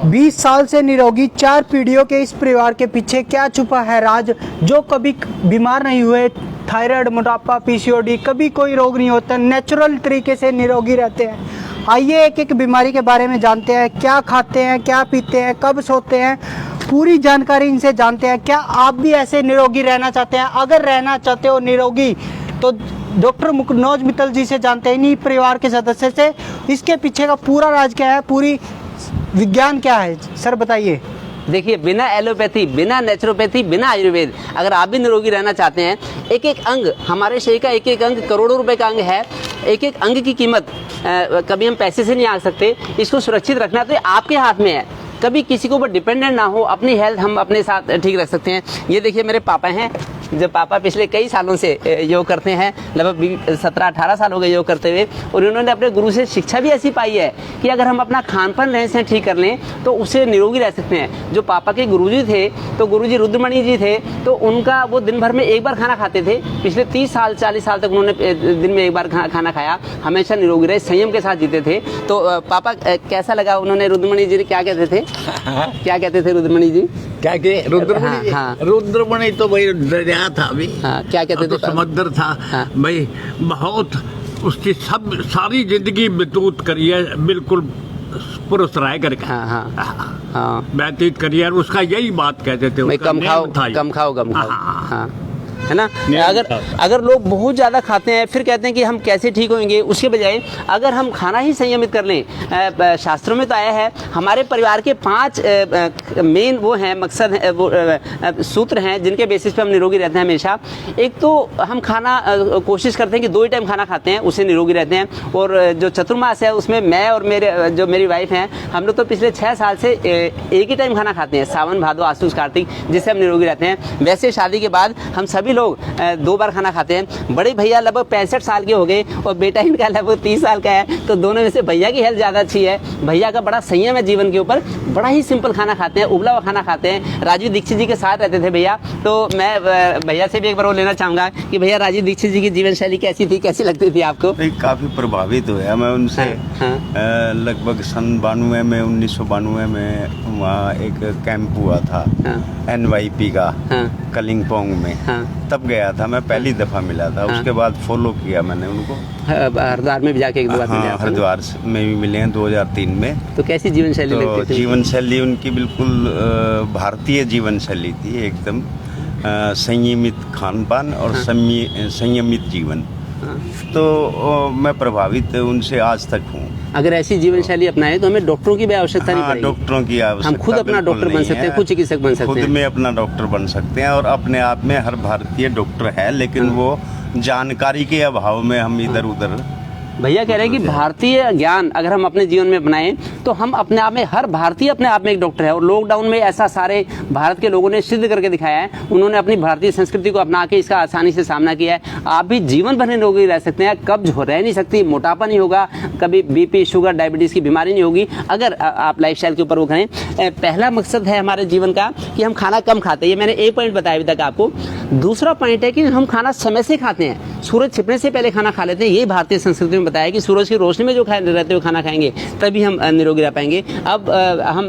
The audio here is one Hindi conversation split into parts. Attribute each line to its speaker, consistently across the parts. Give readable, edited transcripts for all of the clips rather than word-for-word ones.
Speaker 1: 20 साल से निरोगी 4 पीढ़ियों के इस परिवार के पीछे क्या छुपा है राज, जो कभी बीमार नहीं हुए। थायराइड, मोटापा, पीसीओडी, कभी कोई रोग नहीं होता, नेचुरल तरीके से निरोगी रहते हैं। आइए एक एक बीमारी के बारे में जानते हैं, क्या खाते हैं, क्या पीते हैं, कब सोते हैं, पूरी जानकारी इनसे जानते हैं। क्या आप भी ऐसे निरोगी रहना चाहते हैं? अगर रहना चाहते हो निरोगी तो डॉक्टर मनोज मित्तल जी से जानते हैं, इन्हीं परिवार के सदस्य से, इसके पीछे का पूरा राज क्या है, पूरी विज्ञान क्या है। सर बताइए।
Speaker 2: देखिए, बिना एलोपैथी, बिना नेचुरोपैथी, बिना आयुर्वेद, अगर आप भी निरोगी रहना चाहते हैं, एक एक अंग, हमारे शरीर का एक एक अंग करोड़ों रुपए का अंग है। एक एक अंग की कीमत कभी हम पैसे से नहीं आ सकते। इसको सुरक्षित रखना तो आपके हाथ में है। कभी किसी के ऊपर डिपेंडेंट ना हो, अपनी हेल्थ हम अपने साथ ठीक रख सकते हैं। ये देखिए मेरे पापा हैं, जब पापा पिछले कई सालों से योग करते हैं, लगभग 17-18 साल हो गए योग करते हुए, और उन्होंने अपने गुरु से शिक्षा भी ऐसी पाई है कि अगर हम अपना खान पान रहन सहन ठीक कर लें तो उससे निरोगी रह सकते हैं। जो पापा के गुरुजी थे, तो गुरुजी रुद्रमणि जी थे, तो उनका वो दिन भर में एक बार खाना खाते थे। पिछले 30 साल 40 साल तक उन्होंने दिन में एक बार खाना खाया, हमेशा निरोगी रहे, संयम के साथ जीते थे। तो पापा कैसा लगा उन्होंने, रुद्रमणि जी क्या कहते थे? क्या कहते थे रुद्रमणि जी?
Speaker 3: क्या के रुद्रमणि?
Speaker 2: हाँ।
Speaker 3: रुद्रमणि तो भाई दरिया था अभी।
Speaker 2: हाँ, क्या कहते थे?
Speaker 3: तो समुद्र था।
Speaker 2: हाँ।
Speaker 3: भाई बहुत उसकी सब सारी जिंदगी व्यतीत करी है, बिल्कुल पुरुष राय करके।
Speaker 2: हाँ हाँ हाँ,
Speaker 3: व्यतीत करी है, उसका यही बात कहते थे।
Speaker 2: भाई
Speaker 3: उसका
Speaker 2: कम
Speaker 3: नेम
Speaker 2: खाओ,
Speaker 3: था ये।
Speaker 2: कम खाओ, कम खाओ।
Speaker 3: हाँ।
Speaker 2: हाँ, है ना। अगर लोग बहुत ज़्यादा खाते हैं फिर कहते हैं कि हम कैसे ठीक होंगे, उसके बजाय अगर हम खाना ही संयमित कर लें। शास्त्रों में तो आया है, हमारे परिवार के 5 मेन वो हैं, मकसद है, वो सूत्र हैं जिनके बेसिस पे हम निरोगी रहते हैं हमेशा। एक तो हम खाना कोशिश करते हैं कि 2 ही टाइम खाना खाते हैं, उससे निरोगी रहते हैं। और जो चतुर्मास है उसमें मैं और मेरी वाइफ हैं, हम लोग तो पिछले 6 साल से एक ही टाइम खाना खाते हैं, सावन, भादो, आश्विन, कार्तिक, जिससे हम निरोगी रहते हैं। वैसे शादी के बाद हम सभी लोग 2 बार खाना खाते हैं। बड़े भैया लगभग 65 साल के हो गए और बेटा इनका लगभग 30 साल का है, तो दोनों में से भैया की हेल्थ ज़्यादा अच्छी है। भैया का बड़ा संयम है जीवन के ऊपर, बड़ा ही सिंपल खाना खाते हैं, उबला हुआ खाना खाते हैं। राजीव दीक्षित जी के साथ रहते थे भैया, तो मैं भैया से भी एक बार वो लेना चाहूँगा कि भैया राजीव दीक्षित जी की जीवन शैली कैसी थी, कैसी लगती थी आपको?
Speaker 4: काफ़ी प्रभावित हुआ मैं उनसे। लगभग सन 1992 में वहाँ एक कैंप हुआ था NYP का कलिंगपोंग में, तब गया था मैं, पहली दफ़ा मिला था। उसके बाद फॉलो किया मैंने उनको।
Speaker 2: हरिद्वार में भी जाके एक 2 बार मिले?
Speaker 4: हाँ, हरिद्वार में भी मिले हैं 2003 में।
Speaker 2: तो कैसी जीवन शैली लगती थी?
Speaker 4: जीवन शैली उनकी बिल्कुल भारतीय जीवन शैली थी, एकदम संयमित खान पान और संयमित जीवन। तो मैं प्रभावित उनसे आज तक हूँ।
Speaker 2: अगर ऐसी जीवन शैली अपनाए तो हमें डॉक्टरों की भी आवश्यकता नहीं पड़ेगी।
Speaker 4: डॉक्टरों की आवश्यकता,
Speaker 2: हम खुद अपना डॉक्टर बन सकते हैं, खुद चिकित्सक बन सकते हैं,
Speaker 4: खुद में अपना डॉक्टर बन सकते हैं। और अपने आप में हर भारतीय डॉक्टर है, लेकिन वो जानकारी के अभाव में हम इधर उधर।
Speaker 2: भैया कह रहे हैं कि भारतीय ज्ञान अगर हम अपने जीवन में अपनाएं तो हम अपने आप में, हर भारतीय अपने आप में एक डॉक्टर है। और लॉकडाउन में ऐसा सारे भारत के लोगों ने सिद्ध करके दिखाया है। उन्होंने अपनी भारतीय संस्कृति को अपना के इसका आसानी से सामना किया है। आप भी जीवन भर निरोगी रह सकते हैं, कब्ज रह नहीं सकती, मोटापा नहीं होगा, कभी BP, शुगर, डायबिटीज़ की बीमारी नहीं होगी अगर आप लाइफस्टाइल के ऊपर वो करें। पहला मकसद है हमारे जीवन का कि हम खाना कम खाते हैं, ये मैंने एक पॉइंट बताया अभी तक आपको। दूसरा पॉइंट है कि हम खाना समय से खाते हैं, सूरज छिपने से पहले खाना खा लेते हैं। ये भारतीय संस्कृति में बताया कि सूरज की रोशनी में जो रहते हुए खाना खाएंगे तभी हम निरोगी रह पाएंगे। अब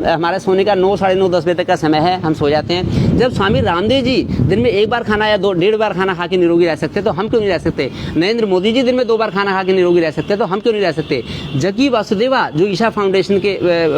Speaker 2: हमारा सोने का 9, साढ़े 9, 10 बजे तक का समय है, हम सो जाते हैं। जब स्वामी रामदेव जी दिन में 1 बार खाना या 1.5 बार खाना खा के निरोगी रह सकते तो हम क्यों नहीं रह सकते? नरेंद्र मोदी जी दिन में 2 बार खाना खा के निरोगी रह सकते तो हम क्यों नहीं रह सकते? जग्गी वासुदेवा जो ईशा फाउंडेशन के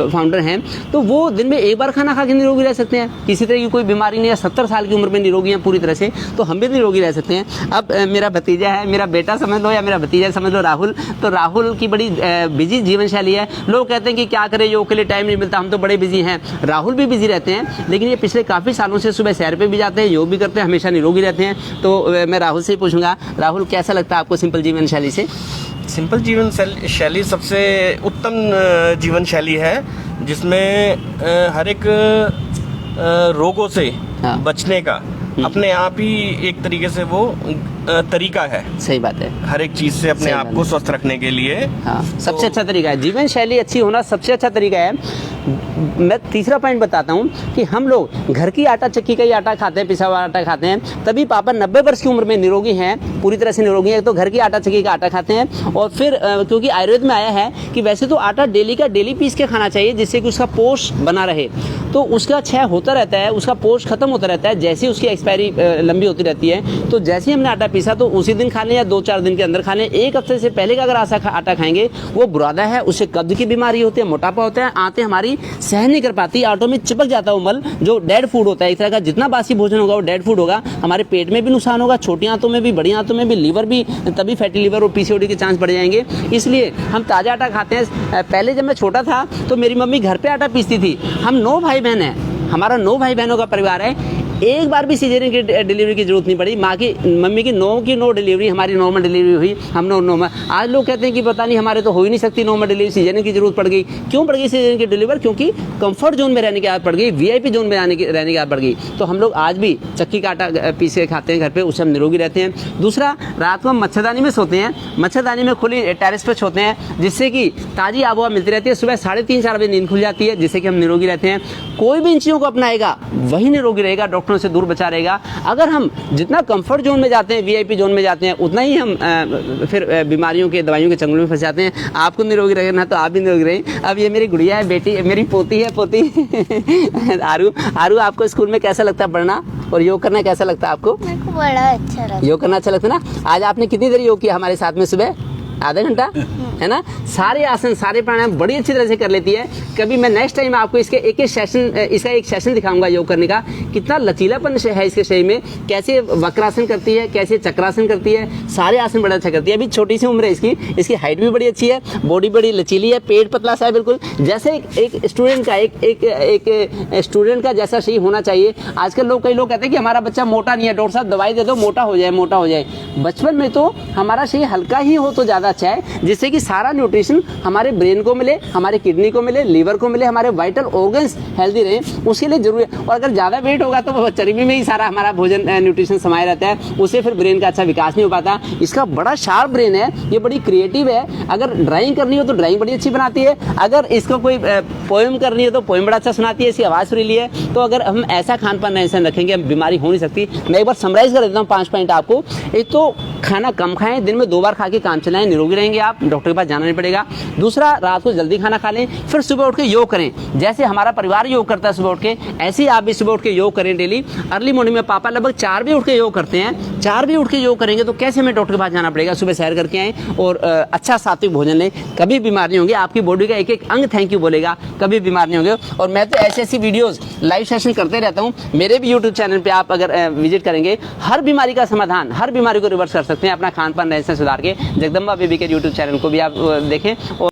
Speaker 2: फाउंडर हैं, तो वो दिन में 1 बार खाना खा के निरोगी रह सकते हैं, किसी तरह की कोई बीमारी नहीं है, 70 साल की उम्र में निरोगी हैं पूरी तरह से, तो हम भी निरोगी रह सकते हैं। अब मेरा भतीजा है, मेरा बेटा समझ लो या मेरा भतीजा समझ लो, राहुल, तो राहुल की बड़ी बिजी जीवन शैली है। लोग कहते हैं कि क्या करें, योग के लिए टाइम नहीं मिलता, हम तो बड़े बिजी हैं। राहुल भी बिजी रहते हैं, लेकिन ये पिछले काफ़ी सालों से सुबह सैर पे भी जाते हैं, योग भी करते हैं, हमेशा निरोगी रहते हैं। तो मैं राहुल से ही पूछूंगा, राहुल कैसा लगता है आपको सिंपल जीवन शैली से?
Speaker 5: सिंपल जीवन शैली सबसे उत्तम जीवन शैली है, जिसमें हर एक रोगों से बचने का अपने आप ही एक तरीके से वो तरीका है।
Speaker 2: सही बात है,
Speaker 5: हर एक चीज से अपने आप को स्वस्थ रखने के लिए।
Speaker 2: हाँ, सबसे अच्छा तरीका है जीवन शैली अच्छी होना, सबसे अच्छा तरीका है। मैं तीसरा पॉइंट बताता हूँ कि हम लोग घर की आटा चक्की का ही आटा खाते हैं, पिसा हुआ आटा खाते हैं, तभी पापा 90 वर्ष की उम्र में निरोगी हैं, पूरी तरह से निरोगी हैं। तो घर की आटा चक्की का आटा खाते हैं, और फिर क्योंकि आयुर्वेद में आया है कि वैसे तो आटा डेली का डेली पीस के खाना चाहिए, जिससे कि उसका पोष बना रहे। तो उसका क्षय होता रहता है, उसका पोष खत्म होता रहता है, जैसे उसकी एक्सपायरी लंबी होती रहती है। तो जैसे ही हमने आटा पीसा तो उसी दिन खा लें या 2-4 दिन के अंदर खा लें। एक हफ्ते से पहले का अगर आटा खाएंगे वो बुरादा है, उससे कब्ज की बीमारी होती है, मोटापा होता है, आंतें हमारी सहन नहीं कर पाती, आंतों में चिपक जाता है वो मल, जो डेड फूड होता है। इस तरह का जितना बासी भोजन होगा वो डेड फूड होगा, हमारे पेट में भी नुकसान होगा, छोटी आंतों में भी, बड़ी आंतों में भी, लीवर भी, तभी फैटी लीवर और पीसीओडी के चांस बढ़ जाएंगे। इसलिए हम ताज़ा आटा खाते हैं। पहले जब मैं छोटा था तो मेरी मम्मी घर पे आटा पीसती थी। हम 9 भाई बहन हैं, हमारा 9 भाई बहनों का परिवार है। एक बार भी सीजरियन की डिलीवरी की जरूरत नहीं पड़ी। मम्मी की 9 डिलीवरी, हमारी नॉर्मल डिलीवरी हुई। हम 9 आज लोग कहते हैं कि पता नहीं हमारे तो हो ही नहीं सकती नॉर्मल डिलीवरी, सीजरियन की जरूरत पड़ गई। क्यों पड़ गई सीजरियन की डिलीवरी? क्योंकि कंफर्ट जोन में रहने की आदत पड़ गई, वीआईपी जोन में रहने की आदत पड़ गई। तो हम लोग आज भी चक्की का आटा पीस के खाते हैं घर पे, उससे हम निरोगी रहते हैं। दूसरा, रात को हम मच्छरदानी में सोते हैं, मच्छरदानी में खुली टेरेस पे सोते हैं, जिससे कि ताज़ी आबोहवा मिलती रहती है। सुबह 3:30-4 बजे नींद खुल जाती है, जिससे कि हम निरोगी रहते हैं। कोई भी इन चीज़ों को अपनाएगा वही निरोगी रहेगा, डॉक्टरों से दूर बचा रहेगा। अगर हम जितना कंफर्ट जोन में जाते हैं, वीआईपी जोन में जाते हैं, उतना ही हम फिर बीमारियों के, दवाइयों के चंगुल में फंस जाते हैं। आपको निरोगी रहना तो आप भी निरोगी रहे। अब ये मेरी गुड़िया है, बेटी, मेरी पोती है, आरू, आपको स्कूल में कैसा लगता है पढ़ना और योग करना कैसा लगता है आपको?
Speaker 6: मेरे को बड़ा अच्छा लगता है।
Speaker 2: योग करना अच्छा लगता है ना? आज आपने कितनी देर योग किया हमारे साथ में? सुबह आधा घंटा, है ना? सारे आसन, सारे प्राणायाम बड़ी अच्छी तरह से कर लेती है। कभी मैं नेक्स्ट टाइम आपको इसका एक सेशन दिखाऊंगा योग करने का, कितना लचीलापन है इसके शरीर में, कैसे वक्रासन करती है, कैसे चक्रासन करती है, सारे आसन बड़ा अच्छा करती है। अभी छोटी सी उम्र है इसकी हाइट भी बड़ी अच्छी है, बॉडी बड़ी लचीली है, पेट पतला सा है बिल्कुल, जैसे एक स्टूडेंट का एक स्टूडेंट का जैसा शरीर होना चाहिए। आजकल कई लोग कहते हैं कि हमारा बच्चा मोटा नहीं है, डॉक्टर साहब दवाई दे दो मोटा हो जाए। बचपन में तो हमारा शरीर हल्का ही हो तो ज्यादा अच्छा है, जिससे कि सारा न्यूट्रिशन हमारे ब्रेन को मिले, हमारे किडनी को मिले, लीवर को मिले, हमारे वाइटल ऑर्गन्स हेल्दी रहे, उसके लिए जरूरी है। और अगर ज्यादा वेट होगा तो चर्बी में ही सारा हमारा भोजन न्यूट्रिशन समाया रहता है, उससे फिर ब्रेन का अच्छा विकास नहीं हो पाता। इसका बड़ा शार्प ब्रेन है, ये बड़ी क्रिएटिव है। अगर ड्राइंग करनी हो तो ड्राइंग बड़ी अच्छी बनाती है, अगर इसको कोई पोएम करनी है तो पोएम बड़ा अच्छा सुनाती है, इसकी आवाज सुरीली है। तो अगर हम ऐसा खान पान ऐसा रखेंगे, बीमारी हो नहीं सकती। मैं एक बार समराइज कर देता हूँ 5 पॉइंट आपको। एक तो खाना कम खाएं, दिन में 2 बार खा के काम चलाएं, निरोगी रहेंगे आप, डॉक्टर के पास जाना नहीं पड़ेगा। दूसरा, रात को जल्दी खाना खा लें, फिर सुबह उठ के योग करें। जैसे हमारा परिवार योग करता है सुबह उठ के, ऐसे ही आप भी सुबह उठ के योग करें डेली। अर्ली मॉर्निंग में पापा लगभग 4 बजे उठ के योग करते हैं। 4 बजे उठ के योग करेंगे तो कैसे हमें डॉक्टर के पास जाना पड़ेगा? सुबह सैर करके आएँ और अच्छा सात्विक भोजन लें, कभी बीमार नहीं होंगे। आपकी बॉडी का एक अंग थैंक यू बोलेगा, कभी बीमार नहीं होंगे। और मैं तो ऐसी वीडियोस लाइव सेशन करते रहता हूँ। मेरे भी यूट्यूब चैनल पे आप अगर विजिट करेंगे, हर बीमारी का समाधान, हर बीमारी को रिवर्स कर सकते हैं अपना खान पान रहन सहन सुधार के। जगदम्बा बेबी के यूट्यूब चैनल को भी आप देखें। और